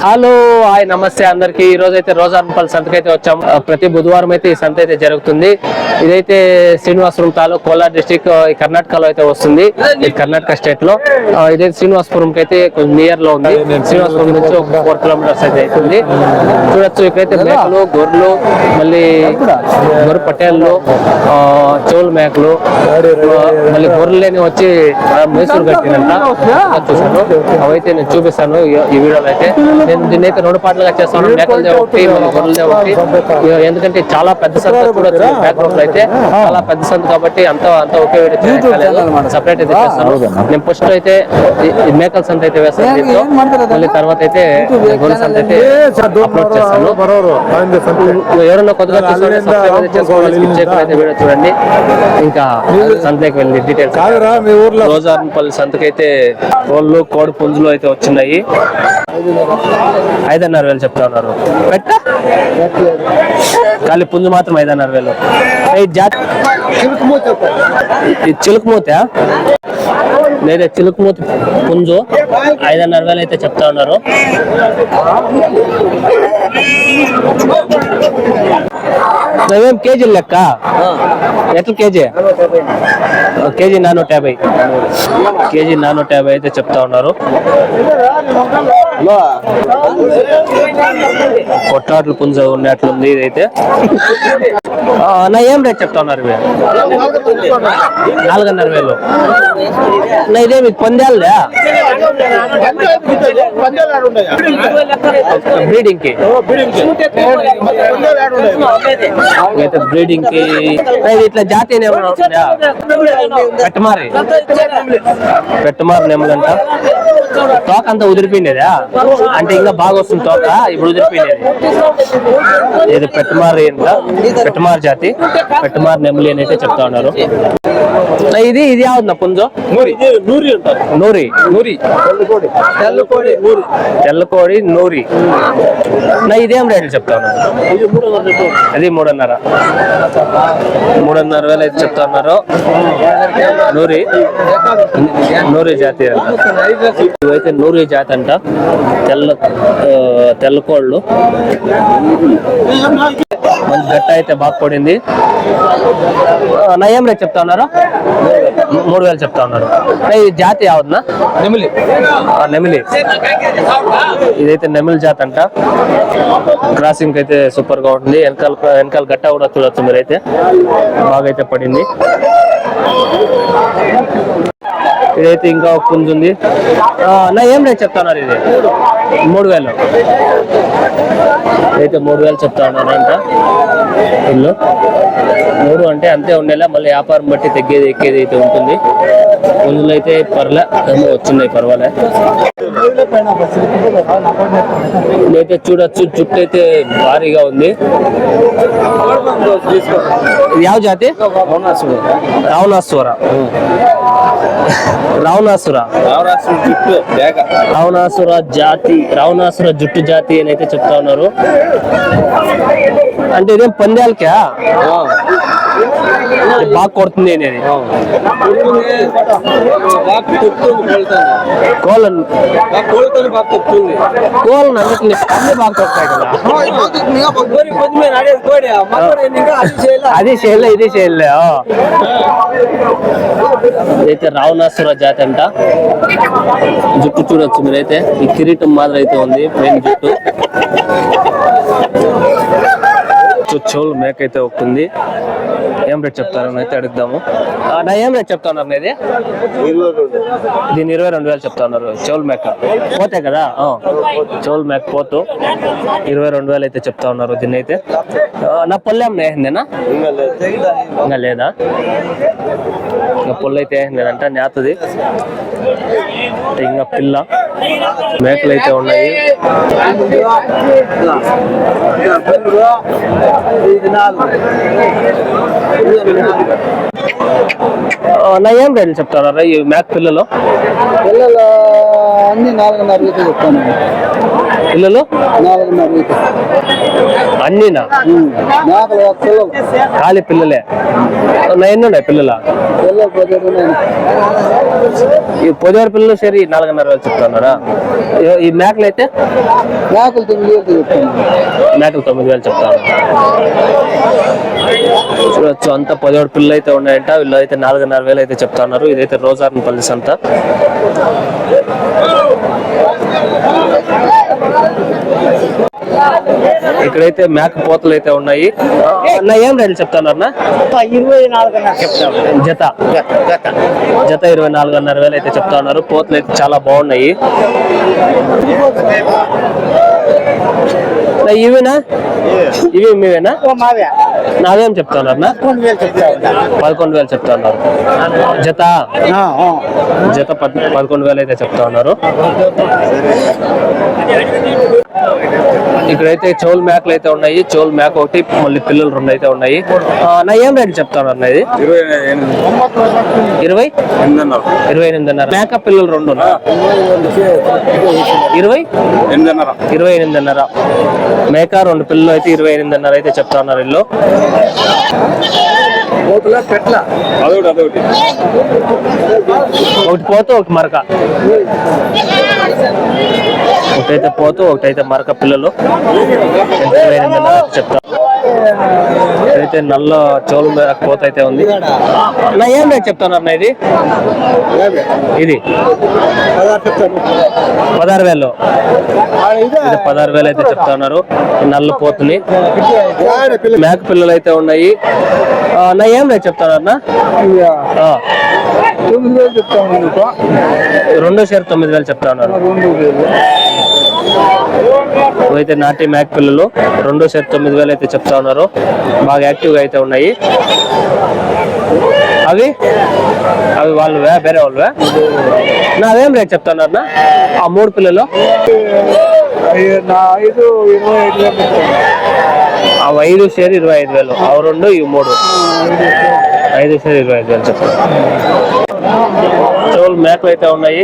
Hello hi నమస్తే అందరికి. ఈ రోజు అయితే రోజాన్పల్లి సంతకైతే వచ్చాము. ప్రతి బుధవారం అయితే ఈ సంత అయితే జరుగుతుంది. ఇదైతే శ్రీనివాసపురం తాలూకు కోలార్ డిస్టిక్ కర్ణాటకలో అయితే వస్తుంది. ఇది కర్ణాటక స్టేట్ లో. ఇదైతే శ్రీనివాసపురం అయితే కొంచెం నియర్ లో ఉంది. శ్రీనివాసపురం నుంచి ఒక 4 కిలోమీటర్స్ అయితే అవుతుంది. చూడొచ్చు ఇక్కడైతే మేకలు, గొర్రెలు, మళ్ళీ గొర్రె పట్టేళ్ళు, చెవుల మేకలు, మళ్ళీ గొర్రెలేని వచ్చి మైసూరు కట్టినంట చూసాను. అవైతే నేను చూపిస్తాను ఈ వీడియోలో. అయితే నేను దీన్ని అయితే 2 పాటలుగా చేస్తాను. మేకలదే ఒకటి, గొర్రెలదే ఒకటి. ఎందుకంటే చాలా పెద్ద సంత చూడొచ్చు. బ్యాక్గ్రౌండ్ లో అయితే చాలా పెద్ద సంత కాబట్టి అంత ఒకే వీడియో సపరేట్ అయితే చేస్తాను. నేను ఫస్ట్ అయితే మేకల సంత అయితే వేస్తాను దీంతో. మళ్ళీ తర్వాత అయితే గొర్రెల సంత అయితే అప్లోడ్ చేస్తాను. ఎవరైనా కొత్తగా అయితే వీడియో చూడండి. ఇంకా సంతకి వెళ్ళి డీటెయిల్స్. రోజాన్పల్లి సంతకైతే కోళ్ళు, కోడి పుంజులు అయితే వచ్చినాయి. 5,500 చెప్తా ఉన్నారు. ఖాళీ పుంజు మాత్రం 5,500. చిలుకుమూత లేదా చిలుకుమూత పుంజు 5,500 అయితే చెప్తా ఉన్నారు. నువ్వేం కేజీలు లెక్క? ఎట్లా కేజీ? కేజీ 450. కేజీ 450 అయితే చెప్తా ఉన్నారు. కొట్లాట్లు పుంజ ఉన్నట్లుంది ఇదైతే. నా ఏం రేట్ చెప్తా ఉన్నారు? 4,500. నా ఇదే మీకు పందేళ్ళే బ్రీడింగ్ కి? అయితే బ్రీడింగ్ కి ఇట్లా జాతి పెట్టమారి నెమ్మలంట. తోక అంతా ఉదిరిపోయిండేదా? అంటే ఇంకా బాగా వస్తుంది తోక, ఇప్పుడు ఉదిరిపోయిండేది. ఇది పెట్టమారి అంట, పెట్టమారి జాతి, పెట్టమారి నెమ్మలి అని అయితే చెప్తా ఉన్నారు. ఇది యావద్దు పుంజు? నూరి తెల్లకోడి నూరి. నా ఇదేం రేట్లు చెప్తా ఉన్నారు? అది 3,500 అయితే చెప్తా ఉన్నారు. నూరి జాతి ఇవైతే నూరి జాతి అంట. తెల్లకోళ్ళు మంచి గట్ట అయితే బాగా పడింది. నా ఏం రేట్ చెప్తా ఉన్నారు? 3,000 చెప్తా ఉన్నారు. ఇది జాతి యావద్నా? నెమిలి. ఇదైతే నెమిలి జాతి అంట. క్రాసింగ్ అయితే సూపర్ గా ఉంటుంది. వెనకాల గట్ట కూడా చూడొచ్చు మీరైతే. బాగా అయితే పడింది. ఇదైతే ఇంకా ఒక పుంజు ఉంది. నా ఏం రేట్ చెప్తా ఉన్నారు? ఇది 3,000. అయితే 3,000 చెప్తా ఉన్నారు అంట. ఇల్లు 3 అంటే అంతే ఉండేలా. మళ్ళీ వ్యాపారం బట్టి తగ్గేది ఎక్కేది అయితే ఉంటుంది. పుంజులు అయితే పర్లే ఏమో వచ్చినాయి, పర్వాలే. ఇదైతే చూడొచ్చు, జుట్టు అయితే భారీగా ఉంది. ಯಾವ ಜಾತಿ? రావణాసుర జాతి, రావణాసుర జుట్టు జాతి అని అయితే చెప్తా ఉన్నారు. అంటే ఇదేం పందాలకా? బాగా కొడుతుంది అనేది. కోళ్ళను అన్నిటిని అన్ని బాగా కొడతాయి కదా. అది చేయలే, ఇది చేయలే. అయితే రావణాసుర జాతి అంట. జుట్టు చూడొచ్చు మీరైతే. ఈ కిరీటం మాదిరి అయితే ఉంది మెయిన్ జుట్టు. చెవులు మేక అయితే ఒకటి. ఏం రేట్ చెప్తారని అయితే అడుగుదాము. నా ఏం రేట్ చెప్తా ఉన్నారు? ఇది దీన్ని 22,000 చెప్తా ఉన్నారు. చెవులు మేక పోతే కదా, చెవులు మేక పోతూ 22,000 అయితే చెప్తా ఉన్నారు దీన్ని అయితే. నా పొల్లు ఏమన్నా వేసిందేనా? ఇంకా లేదా? ఇంకా పొల్లు అయితే వేసిందేనంట, నేతది. ఇంకా పిల్ల మేకలు అయితే ఉన్నాయి. నా ఏం రేట్లు చెప్తారా ఈ మేక పిల్లలు? అన్ని 4,500 చెప్తాను. పిల్లలు అన్నీనా ఖాళీ పిల్లలే ఎన్ని ఉన్నాయి పిల్లల ఈ పొదేరు పిల్లలు సరి 4,500 చెప్తున్నారా? ఈ మేకలు అయితే మేకలు 9,000 చెప్తాను. చూడొచ్చు అంతా 17 పిల్లలు అయితే ఉన్నాయంట. వీళ్ళు అయితే 4,500 అయితే చెప్తున్నారు. ఇదైతే రోజార్నపల్లి సంత. ఇక్కడైతే మేక పోతలు అయితే ఉన్నాయి. అన్న ఏం రేట్లు చెప్తున్నారు? 24,500 జత 24,500 అయితే చెప్తా ఉన్నారు. పోతలు అయితే చాలా బాగున్నాయి. ఇవేనా? ఇవి మీవేనా? నావేం చెప్తా ఉన్నారు? 11,000 చెప్తా ఉన్నారు. జత 11,000 అయితే చెప్తా ఉన్నారు. ఇక్కడైతే చౌల్ మేకలు అయితే ఉన్నాయి. చౌల్ మేక ఒకటి, మళ్ళీ పిల్లలు 2 అయితే ఉన్నాయి. నా ఏం రేట్ చెప్తా ఉన్నారు? ఇది 28,500. మేక పిల్లలు 2 28,500. మేక 2 పిల్లలు అయితే 28,500 అయితే చెప్తా ఉన్నారు. ఇల్లు ఒకటి పోతూ ఒకటి మరక, ఒకటైతే పోతూ ఒకటైతే మరక పిల్లలు 28,500 చెప్తా. అయితే నల్ల చోలు పోత అయితే ఉంది. నా ఏం రేట్ చెప్తాను? ఇది 16,000. ఇది 16,000 అయితే చెప్తా ఉన్నారు. నల్ల పోతుని మేక పిల్లలు అయితే ఉన్నాయి. నా ఏం రేట్ చెప్తానన్నా? 2,900 చెప్తా ఉన్నారు. అయితే నాటి మేక పిల్లలు 2,900 అయితే చెప్తా ఉన్నారు. బాగా యాక్టివ్ గా అయితే ఉన్నాయి. అవి వాళ్ళు వేరే వాళ్ళు నా అవేం రేట్ చెప్తా ఉన్నారు? ఆ 3 పిల్లలు 5 షేర్ 25,000. అవి 2 ఇవి 3 5 షేర్ 25,000 చెప్తాను. చోల్ మేకలు అయితే ఉన్నాయి.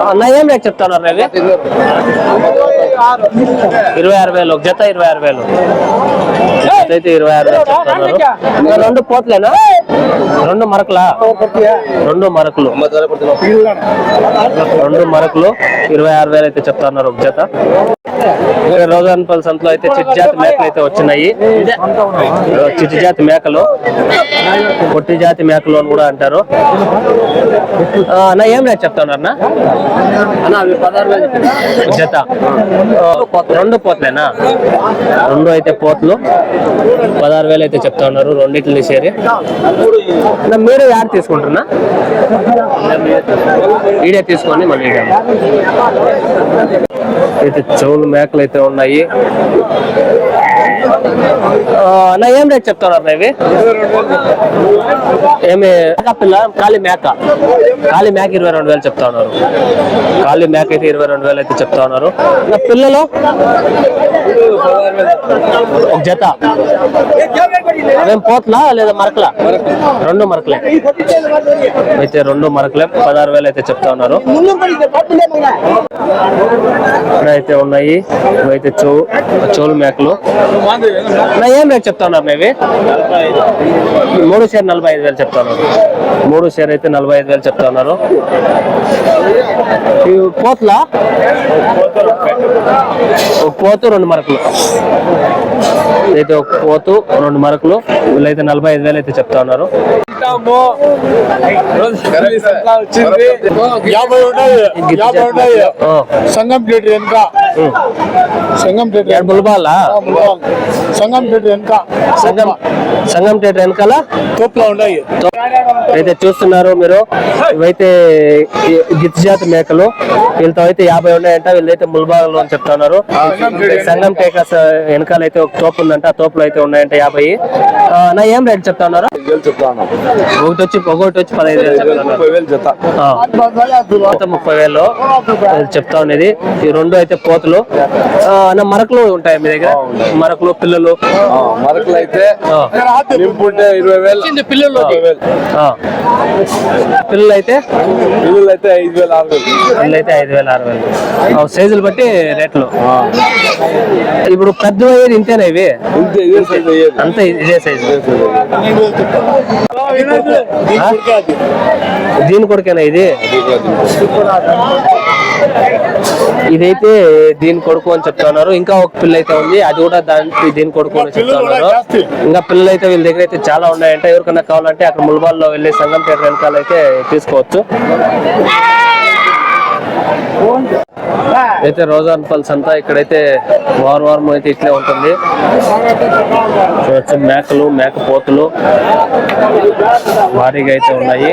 అన్న ఏం రేట్ చెప్తాను? అవి 26,000. ఒక జత 26,000 అయితే 26,000 చెప్తున్నారు. 2 పోట్లేనా? 2 మరకలా? 2 మరకలు 26,000 అయితే చెప్తున్నారు ఒక జత. రోజార్నపల్లి సంతలో అయితే చిట్జాతి మేకలు అయితే వచ్చినాయి. చిట్జాతి మేకలు, పొట్టి జాతి మేకలు అని కూడా అంటారు. నా ఏం రేట్ చెప్తాను అన్న? అవి 16,000 జత. 2 పోట్లేనా? 2 అయితే పోట్లు 16,000 అయితే చెప్తా ఉన్నారు. 2 సేరి. మీరు యాడ్ తీసుకుంటున్నా? ఈడే తీసుకొని మళ్ళీ అయితే చౌలు మేకలు అయితే ఉన్నాయి. నా ఏం రేట్ చెప్తున్నారు? ఇవి ఏమి పిల్ల ఖాళీ మేక 22,000 చెప్తా ఉన్నారు. ఖాళీ మేక అయితే 22,000 అయితే చెప్తా ఉన్నారు. నా పిల్లలు ఒక జత అవేం పోట్లా లేదా మరకలా? 2 మరకలే అయితే 2 మరకలే 16,000 అయితే చెప్తా ఉన్నారు. అయితే ఉన్నాయి. ఇవైతే చోలు మేకలు. నా ఏం రేట్ చెప్తా ఉన్నారు? ఇవి 3 షేర్ 45,000 చెప్తా ఉన్నారు. 3 షేర్ అయితే 45,000 చెప్తా ఉన్నారు. పోట్లా? ఒక పోతు 2 మరకలు అయితే ఒక పోతు 2 మరకలు. వీళ్ళైతే 45,000 అయితే చెప్తా ఉన్నారు. సంగం థియేటర్ వెనక సంగం థియేటర్ వెనకాల తోపులో ఉన్నాయి. అయితే చూస్తున్నారు మీరు. ఇవైతే గిత్తి జాతి మేకలు. వీళ్ళతో అయితే 50 ఉన్నాయంట. వీళ్ళైతే ముల్బాగంలో అని చెప్తున్నారు. సంగం టేకస్ వెనకాల అయితే ఒక తోపు ఉందంట. ఆ తోపులో అయితే ఉన్నాయంట 50. నా ఏం రేట్ చెప్తా ఉన్నారు? ఒకటి వచ్చి 15,000 చెప్తున్నారు. 30,000 చెప్తా ఉన్నది. ఈ 2 అయితే పోత పోతులు అన్న మరకలు ఉంటాయి మీ దగ్గర? మరకలు పిల్లలు మరకలు అయితే ఆ. నింపుంటే 20,000 పిల్లలు పిల్లలు అయితే పిల్లలు అయితే 5,000 6,000. పిల్లలు అయితే 5,000 6,000 సైజులు బట్టి రేట్లు. ఇప్పుడు పెద్ద అయ్యేది ఇంతేనా ఇవి? ఇంతే ఇదే సైజ్ అయ్యేది. అంతా ఇదే సైజు. దీని కొడుకేనా ఇది? ఇదైతే దీని కొడుకు అని చెప్తున్నారు. ఇంకా ఒక పిల్ల అయితే ఉంది, అది కూడా దీని కొడుకు అని చెప్తున్నారు. ఇంకా పిల్లలు అయితే వీళ్ళ దగ్గర అయితే చాలా ఉన్నాయంట. ఎవరికైనా కావాలంటే అక్కడ ముల్బాల్లో వెళ్ళి సంగంపేట వెనకాల అయితే తీసుకోవచ్చు. అయితే రోజాన్ పల్స్ అంతా ఇక్కడైతే వారం అయితే ఇట్లే ఉంటుంది. చూడొచ్చు మేకలు మేకపోతులు భారీగా అయితే ఉన్నాయి.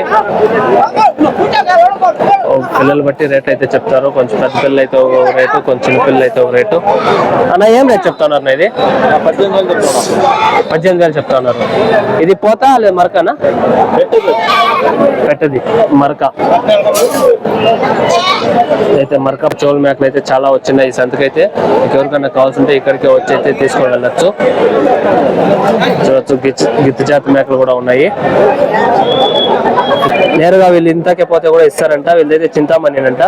పిల్లలు బట్టి రేట్ అయితే చెప్తారు. కొంచెం పెద్ద పిల్లలు అయితే ఒక రేటు, కొంచెం చిన్న పిల్లలు అయితే ఒక రేటు. అన్న ఏం రేట్ చెప్తున్నారు? ఇది 18,000 చెప్తా ఉన్నారు. ఇది పోతా లేదు మరకనా? పెట్టది మరక అయితే మరక చోల్ మేకలు అయితే చాలా వచ్చినాయి ఈ సంతకైతే. ఎవరికైనా కావాల్సింటే ఇక్కడికి వచ్చి అయితే తీసుకొని వెళ్ళచ్చు. చూడొచ్చు గిత్త జాతి మేకలు కూడా ఉన్నాయి. నేరుగా వీళ్ళు ఇంతకే పోతే కూడా ఇస్తారంట. వీళ్ళైతే చింతామణి అంట.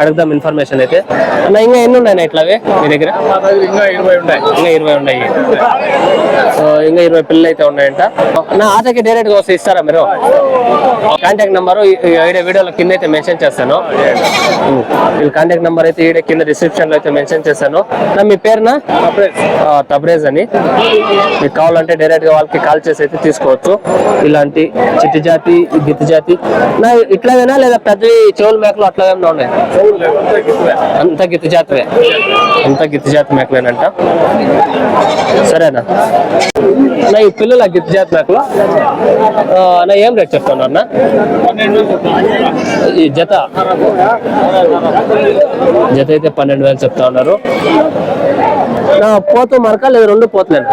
అడుగుదాం ఇన్ఫర్మేషన్ అయితే. అన్న ఇంకా ఎన్ని ఉన్నాయి ఇట్లావే మీ దగ్గర? ఇంకా 20 ఉన్నాయి. ఇంకా 20 ఉన్నాయి. ఇంకా 20 పిల్లలు అయితే ఉన్నాయంట. నా ఆటకి డైరెక్ట్ గా వస్తే ఇస్తారా మీరు? కాంటాక్ట్ నెంబర్ వీడియోలో కింద అయితే మెన్షన్ చేస్తాను. వీళ్ళ కాంటాక్ట్ నెంబర్ అయితే ఈడ కింద డిస్క్రిప్షన్ లో అయితే మెన్షన్ చేశాను. మీ పేరునా? తబ్రేజ్ అని. మీకు కావాలంటే డైరెక్ట్ గా వాళ్ళకి కాల్ చేసి అయితే తీసుకోవచ్చు. ఇలాంటి చిట్టి జాతి గిత్తి జాతి ఇట్లావేనా లేదా పెద్దవి చెవుల మేకలు అట్లా ఏమన్నా ఉన్నాయి? అంత గిత్తి జాతివే, అంత గిత్తి జాతి మేకలేనంట. సరేనా నా ఈ పిల్లల గిత్తి జాతి మేకలు నా ఏం రేట్ చెప్తాను అన్న? ఈ జత అయితే 12,000 చెప్తా ఉన్నారు. నా పోతు మరక లేదా రెండు పోతులేనా?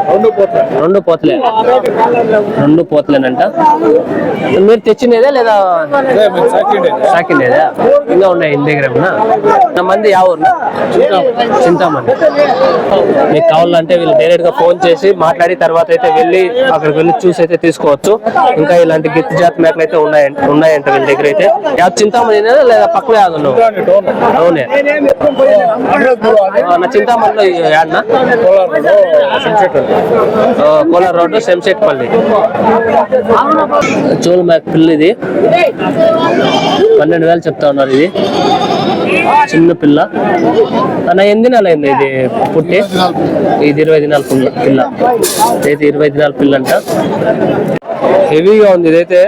రెండు పోతులేనంట. మీరు తెచ్చినదే లేదా సాకిండేదా? ఇంకా ఉన్నాయి ఇంటి దగ్గర. నా మంది యా ఊరునా? చింతామణి. మీకు కావాలంటే వీళ్ళు డైరెక్ట్ గా ఫోన్ చేసి మాట్లాడి తర్వాత అయితే వెళ్ళి అక్కడికి వెళ్ళి చూసి అయితే తీసుకోవచ్చు. ఇంకా ఇలాంటి గిత్తి జాతి మేకలు అయితే ఉన్నాయంట వీళ్ళ దగ్గర అయితే. చింతామణి లేదా పక్కన యాదవ్? అవునే నా చింతామణిలో యాడ్నా? కోలార్ రోడ్డు శంషెట్పల్లి. చోల్ మేక పిల్ల ఇది 12,000 చెప్తా ఉన్నారు. ఇది చిన్న పిల్ల. అన్న ఎన్ని దినాలు అయింది ఇది పుట్టి? ఇది 20 దినాల పిల్ల. అయితే 20 దినాల పిల్ల అంట. హెవీగా ఉంది ఇదైతే.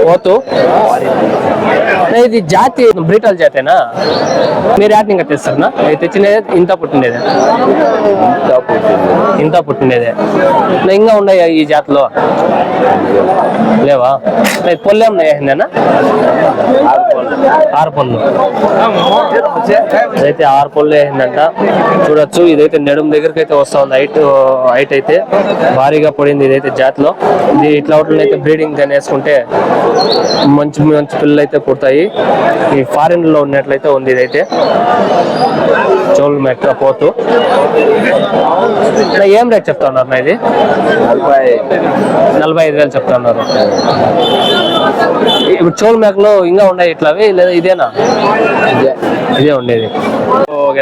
పోతు ఇది జాతి బ్రిటల్ జాతేనా? మీరు యాటింగ్ తెస్తారా? తెచ్చినదే ఇంత పుట్టినదే? ఇంత పుట్టినదే. ఇంకా ఉన్నాయి ఈ జాతిలో లేవా? పొల్లు ఏమన్నా? 6 పళ్ళు. అయితే 6 పళ్ళు వేసిందంట. చూడొచ్చు ఇదైతే నడుము దగ్గరికి అయితే వస్తా ఉంది. హైట్ అయితే భారీగా పడింది ఇదైతే జాతిలో. ఇది ఇట్లా అయితే బ్రీడింగ్ కానీ వేసుకుంటే మంచి మంచి పిల్లలు అయితే పుడతాయి. ఈ ఫారిన్ లో ఉన్నట్లయితే ఉంది ఇదైతే చోల్ మేక పోతు. ఏం రేట్ చెప్తా ఉన్నారు? ఇది 45,000 చెప్తా ఉన్నారు. ఇప్పుడు చోల్ మేకలో ఇంకా ఉన్నాయి ఇట్లావి లేదా ఇదేనా? ఇదే ఉండేది.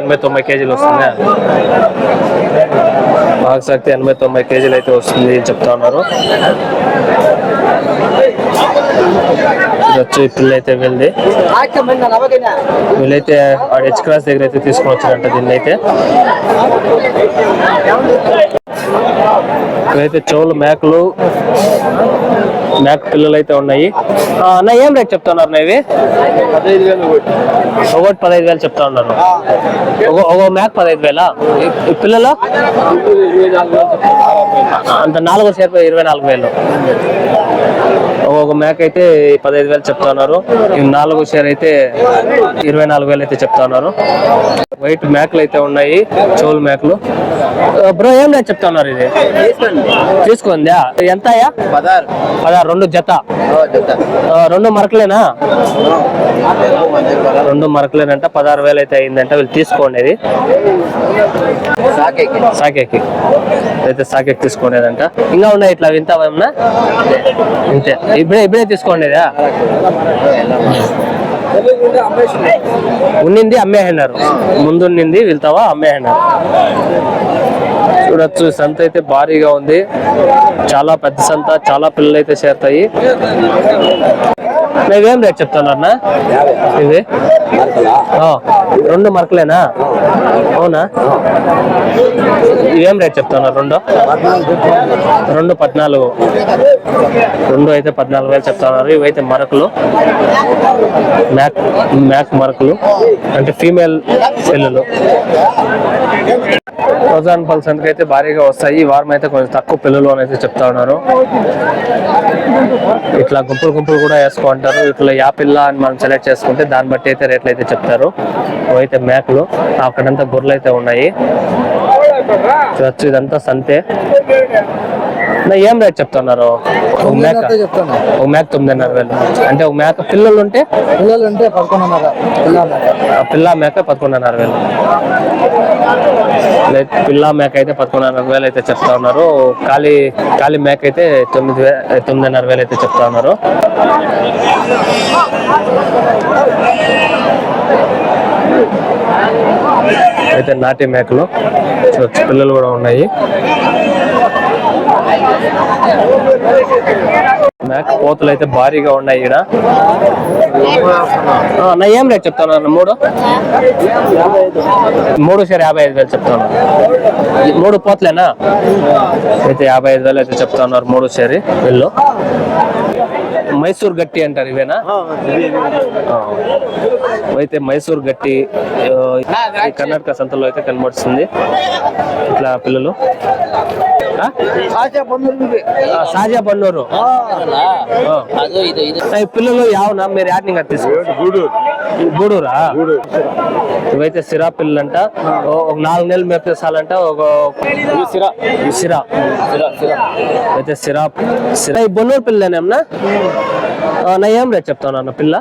89 కేజీలు వస్తుంది. బాగా సాగితే 89 కేజీలు అయితే వస్తుంది చెప్తా ఉన్నారు. వచ్చి పిల్ల అయితే వెళ్ళి వీళ్ళైతే హెచ్ క్రాస్ దగ్గర అయితే తీసుకొని వచ్చారంట దీన్ని అయితే. ఇవైతే చెవులు మేకలు మేక పిల్లలు అయితే ఉన్నాయి. అన్న ఏం రేట్ చెప్తా ఉన్నారు? ఇవి 15,000 చెప్తా ఉన్నారు. ఒక మేక 15,000. పిల్లలు అంత 4 సేపు 24,000. ఒక మేక అయితే 15,000 చెప్తా ఉన్నారు. 4 షేర్ అయితే 24,000 అయితే చెప్తా ఉన్నారు. వైట్ మేకలు అయితే ఉన్నాయి, చెవులు మేకలు. బ్రో ఏం రేట్ చెప్తా ఉన్నారు ఇది? తీసుకుందా ఎంత? 16 రెండు జత. రెండు మరకలేనా? రెండు మరకలేనంట. 16,000 అయితే అయిందంట. వీళ్ళు తీసుకోండి సాకేకి అయితే సాకేకి తీసుకోండిదంట. ఇంకా ఉన్నాయి ఇట్లా వింత ఏమన్నా? ఇంతే ఇప్పుడే తీసుకోండిదా? ఉన్నింది అమ్మేసినారు, ముందు ఉన్నింది వెళ్తావా అమ్మేసినారు. చూడొచ్చు సంత అయితే భారీగా ఉంది, చాలా పెద్ద సంత, చాలా పిల్లలు అయితే చేరుతాయి. నువ్వేం రేట్ చెప్తున్నా ఇవి? రెండు మరకలేనా? అవునా? ఇవేం రేట్ చెప్తున్నారు? రెండు 14. రెండు అయితే 14,000 చెప్తున్నారు. ఇవైతే మరకలు, మ్యాక్ మరకలు అంటే ఫీమేల్ పిల్లలు. రోజాన్ పల్స్ అయితే భారీగా వస్తాయి. ఈ వారం అయితే కొంచెం తక్కువ పిల్లలు అని అయితే చెప్తా ఉన్నారు. ఇట్లా గుంపులు కూడా వేసుకుంటారు. ఇట్లా యాపిల్ల అని మనం సెలెక్ట్ చేసుకుంటే దాన్ని బట్టి అయితే రేట్లు అయితే చెప్తారు. అవైతే మేకలు, అక్కడంతా గొర్రెలు అయితే ఉన్నాయి. చూడొచ్చు ఇదంతా సంతే. ఏం రేట్ చెప్తున్నారు? ఒక మేక 9,500 అంటే ఒక మేక పిల్లలు ఉంటే 11,500. పిల్ల మేక 11,500. పిల్ల మేక అయితే 11,500 అయితే చెప్తా ఉన్నారు. ఖాళీ మేక అయితే 9,500 అయితే చెప్తా ఉన్నారు. అయితే నాటి మేకలు చూడొచ్చు, పిల్లలు కూడా ఉన్నాయి. మేక పోతులు అయితే భారీగా ఉన్నాయి ఈడ. నా ఏం రేట్ చెప్తాను? 3 షేర్ 55,000 చెప్తా ఉన్నారు. 3 పోతులేనా? అయితే 55,000 అయితే చెప్తా ఉన్నారు 3 షేర్. వీళ్ళు మైసూర్ గట్టి అంటారు, ఇవేనా? అయితే మైసూర్ గట్టి కర్ణాటక సంతలో అయితే కనబడుతుంది. ఇట్లా పిల్లలు సాజా బన్నూరు పిల్లలు యావనా? మీరు యాడ్నింగ్ తీసుకోండి. గూడూరా? ఇవైతే సిరా పిల్లలంట. ఒక 4 నెలలు మేపితే చాలంట. ఒక సిరా అయితే సిరా ఈ బొన్నూరు పిల్లనేమన్నా? నా ఏం రేట్ చెప్తాను అన్న పిల్ల?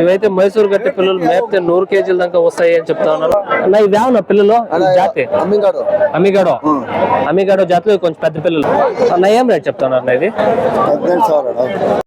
ఇవైతే మైసూర్ గట్టి పిల్లలు మేపితే 100 కేజీల దాకా వస్తాయి అని చెప్తా ఉన్నారు. నా ఇవి ఏమన్నా పిల్లలు? జాతి అమిగాడో జాతిలో కొంచెం పెద్ద పిల్లలు. నా ఏం రేట్ చెప్తా ఉన్నారు ఇది?